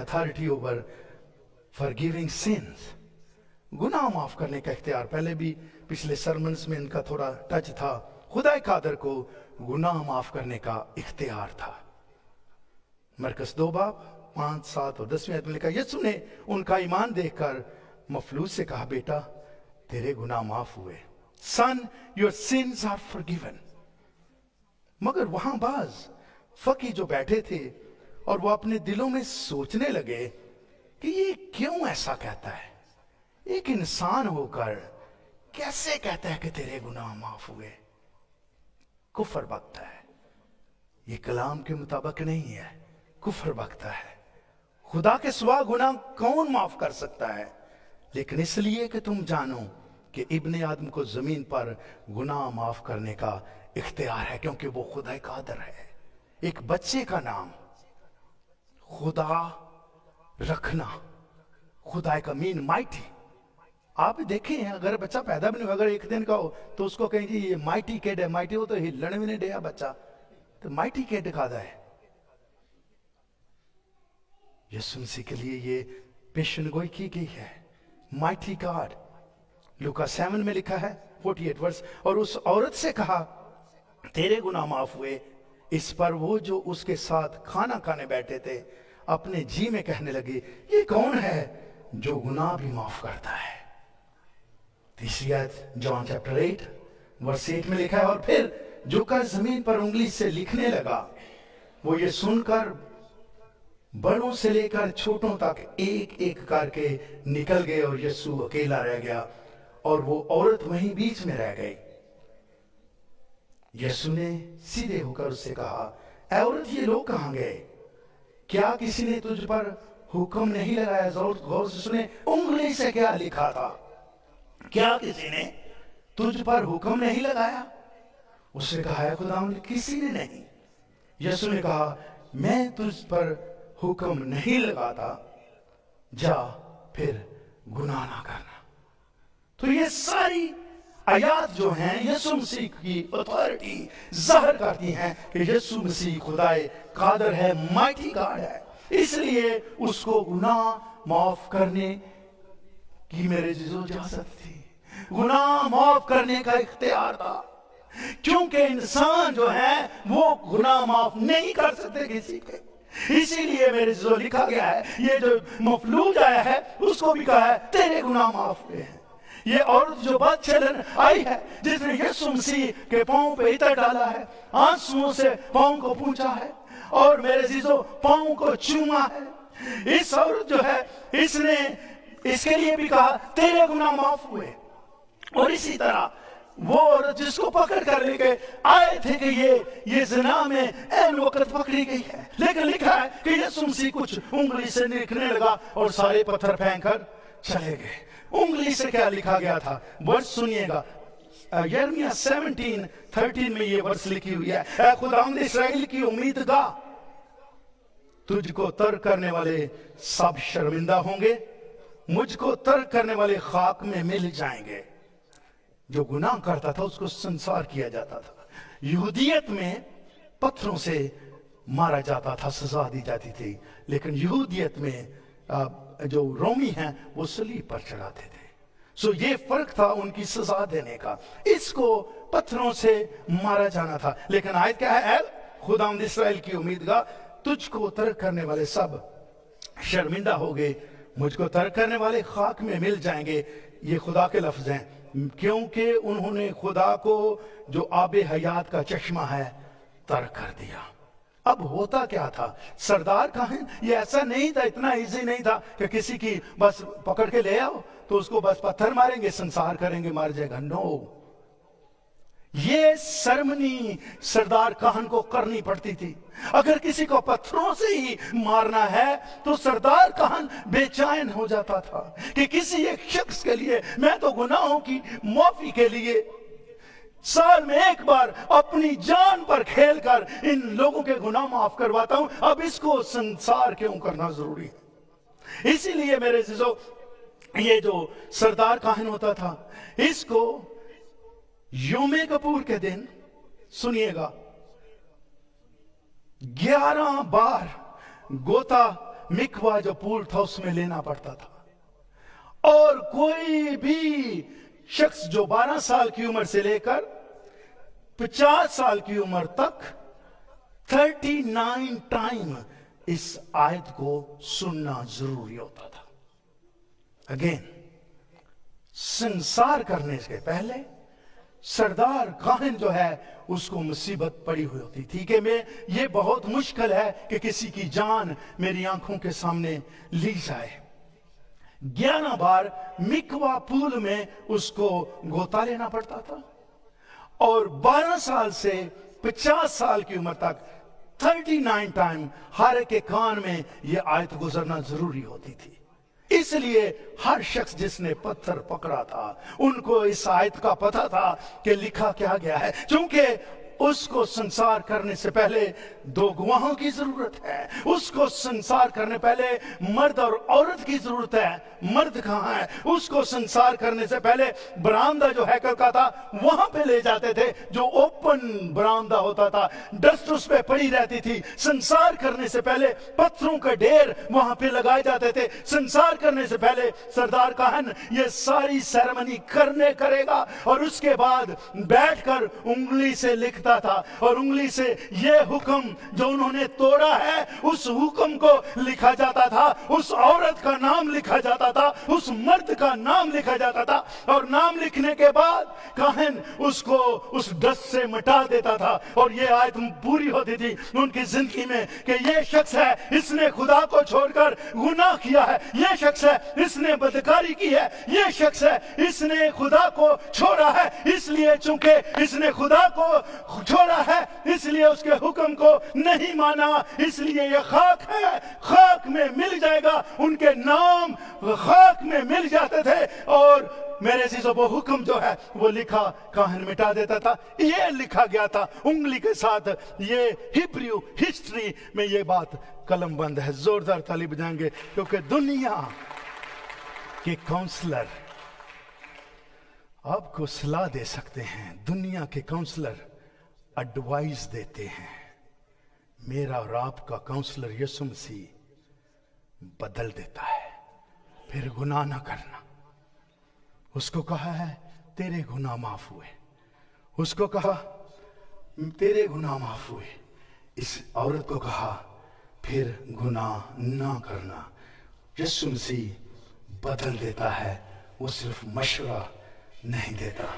Authority over forgiving since, गुनाह माफ करने का इख्तियार। पहले भी पिछले सरमन्स में इनका थोड़ा टच था। खुदा कादर को गुनाह माफ करने का इख्तियार था। मरकस 2 बाब 5, 7 और 10 आयत में लिखा, यीशु ने उनका ईमान देखकर मफलूज से कहा, बेटा तेरे गुनाह माफ हुए। सन, योर सिंस आर फॉरगिवन। मगर वहां बाज फकी जो बैठे थे और वो अपने दिलों में सोचने लगे कि ये क्यों ऐसा कहता है, एक इंसान होकर कैसे कहता है कि तेरे गुनाह माफ हुए। कुफर बकता है, ये कलाम के मुताबिक नहीं है, कुफर बकता है। खुदा के सिवा गुनाह कौन माफ कर सकता है? लेकिन इसलिए कि तुम जानो कि इब्ने आदम को जमीन पर गुनाह माफ करने का इख्तियार है, क्योंकि वो खुदा कादर है। एक बच्चे का नाम खुदा रखना, खुदा का मीन माइटी। आप देखें, अगर बच्चा पैदा भी नहीं, अगर एक दिन का हो तो उसको कहें जी ये माइटी किड है। माइटी हो तो हिलने भी नहीं दिया बच्चा, तो माइटी किड खादा है। यीशु मसीह के लिए ये पेशन गोई की गई है, माइटी गॉड। लूका 7 में लिखा है 48 वर्स, और उस औरत से कहा तेरे गुनाह माफ हुए। इस पर वो जो उसके साथ खाना खाने बैठे थे अपने जी में कहने लगे, ये कौन है जो गुनाह भी माफ करता है। तीसरी आयत जॉन चैप्टर 8 वर्स 8 में लिखा है, और फिर झुककर जमीन पर उंगली से लिखने लगा। वो ये सुनकर बड़ों से लेकर छोटों तक एक एक करके निकल गए और यीशु अकेला रह गया और वो औरत वहीं बीच में रह गई। यीशु ने सीधे होकर उससे कहा, ऐ औरत, ये लोग कहां गए? क्या किसी ने तुझ पर हुक्म नहीं लगाया? गौर से सुने, उंगली से क्या लिखा था? क्या किसी ने तुझ पर हुक्म नहीं लगाया? उसने कहा, है खुदावंद, किसी ने नहीं। यीशु ने कहा, मैं तुझ पर हुक्म नहीं लगाता, जा फिर गुनाह ना करना। तो ये सारी आयात जो हैं यीशु मसीह की अथॉरिटी जाहिर करती हैं कि यीशु मसीह खुदाए कादर है, माइटी गॉड है। इसलिए उसको गुनाह माफ करने की मेरे जीजो इजाजत थी, गुनाह माफ करने का इख्तियार था, क्योंकि इंसान जो है वो गुनाह माफ नहीं कर सकते किसी के। इसीलिए मेरे जो लिखा गया है, ये जो मफलूज आया है उसको भी कहा है तेरे गुनाह माफ हुए हैं। ये औरत जो बात चलन आई है, जिसने यीशु मसीह के पांव पे इतर डाला है, आंसुओं से पांव को पूंछा है और मेरे जीजो पांव को चूमा है, इस औरत जो है इसने इसके लिए भी कहा तेरे गुनाह माफ हुए। और इसी तरह वो औरत जिसको पकड़ कर लेके आए थे कि ये ज़िना में ऐन वक्त पकड़ी गई है, लेकिन लिखा है कि यीशु मसीह कुछ उंगली से निकलने लगा और सारे पत्थर फेंक कर चले गए। उंगली से क्या लिखा गया था? वर्ष सुनिएगा, यिर्मयाह 17:13 में ये वर्ष लिखी हुई है, ऐ खुदावंद इस्राएल की उम्मीदगाह, तुझको तर्क करने वाले सब शर्मिंदा होंगे, मुझको तर्क करने वाले खाक में मिल जाएंगे। जो गुनाह करता था उसको संसार किया जाता था। यहूदियत में पत्थरों से मारा जाता था, सजा दी जाती थी, लेकिन यहूदियत में जो रोमी हैं वो सलीब पर चढ़ाते थे। सो ये फर्क था उनकी सजा देने का। इसको पत्थरों से मारा जाना था, लेकिन आयत क्या है? खुदावंद इस्राएल की उम्मीदगाह, तुझको तर्क करने वाले सब शर्मिंदा हो गए, मुझको तर्क करने वाले खाक में मिल जाएंगे। ये खुदा के लफ्ज हैं, क्योंकि उन्होंने खुदा को जो आबे हयात का चश्मा है तर्क कर दिया। अब होता क्या था? सरदार काहिन, ये ऐसा नहीं था, इतना इजी नहीं था कि किसी की बस पकड़ के ले आओ तो उसको बस पत्थर मारेंगे, संसार करेंगे, मार जाएगा। नो, ये सरमनी सरदार काहन को करनी पड़ती थी। अगर किसी को पत्थरों से ही मारना है तो सरदार काहन बेचैन हो जाता था कि किसी एक शख्स के लिए, मैं तो गुनाहों की माफी के लिए साल में एक बार अपनी जान पर खेलकर इन लोगों के गुनाह माफ करवाता हूं, अब इसको संसार क्यों करना जरूरी है? इसीलिए मेरे जीजो, ये जो सरदार काहन होता था, इसको योमे कपूर के दिन सुनिएगा 11 बार गोता मिकवा जो पूल था उसमें लेना पड़ता था। और कोई भी शख्स जो 12 साल की उम्र से लेकर 50 साल की उम्र तक 39 टाइम इस आयत को सुनना जरूरी होता था। अगेन, संसार करने से पहले सरदार काहिन जो है उसको मुसीबत पड़ी हुई होती थी कि मैं ये बहुत मुश्किल है कि किसी की जान मेरी आंखों के सामने ली जाए। 11 बार मिकवा पूल में उसको गोता लेना पड़ता था और 12 साल से 50 साल की उम्र तक 39 टाइम हर एक के कान में यह आयत गुजरना जरूरी होती थी। इसलिए हर शख्स जिसने पत्थर पकड़ा था उनको इस आयत का पता था कि लिखा क्या गया है, क्योंकि उसको संसार करने से पहले 2 गवाहों की जरूरत है। उसको संसार करने पहले मर्द और औरत की जरूरत है। मर्द कहाँ है? उसको संसार करने से पहले बरामदा जो हैकल का था वहां पे ले जाते थे, जो ओपन बरामदा होता था, डस्ट उस पे पड़ी रहती थी। संसार करने से पहले पत्थरों के ढेर वहां पे लगाए जाते थे। संसार करने से पहले सरदार काहन ये सारी सेरेमनी करेगा और उसके बाद बैठकर उंगली से लिखता था और उंगली से ये हुक्म जो उन्होंने तोड़ा है उस हुक्म को लिखा जाता था। उस औरत का नाम लिखा जाता था, उस मर्द का नाम लिखा जाता था और नाम लिखने के बाद काहिन उसको उस डस्ट से मिटा देता था और ये आयत पूरी होती थी उनकी जिंदगी में कि ये शख्स है इसने खुदा को छोड़कर गुनाह किया है, ये शख्स है इसने बदकारी की है, ये शख्स है इसने खुदा को छोड़ा है। इसलिए चूंकि इसने खुदा को छोड़ा है इसलिए उसके हुक्म को नहीं माना, इसलिए ये खाक है, खाक में मिल जाएगा। उनके नाम खाक में मिल जाते थे और मेरे चीजों वो हुक्म जो है वो लिखा काहिन मिटा देता था। ये लिखा गया था उंगली के साथ। ये हिब्रू हिस्ट्री में ये बात कलम बंद है। जोरदार ताली बजाएंगे क्योंकि दुनिया के काउंसलर आपको सलाह दे सकते हैं, दुनिया के काउंसलर एडवाइस देते हैं। मेरा और आपका काउंसलर यीशु मसीह बदल देता है। फिर गुनाह ना करना। उसको कहा है तेरे गुनाह माफ हुए, उसको कहा तेरे गुनाह माफ हुए। इस औरत को कहा फिर गुनाह ना करना। यीशु मसीह बदल देता है, वो सिर्फ मशवरा नहीं देता।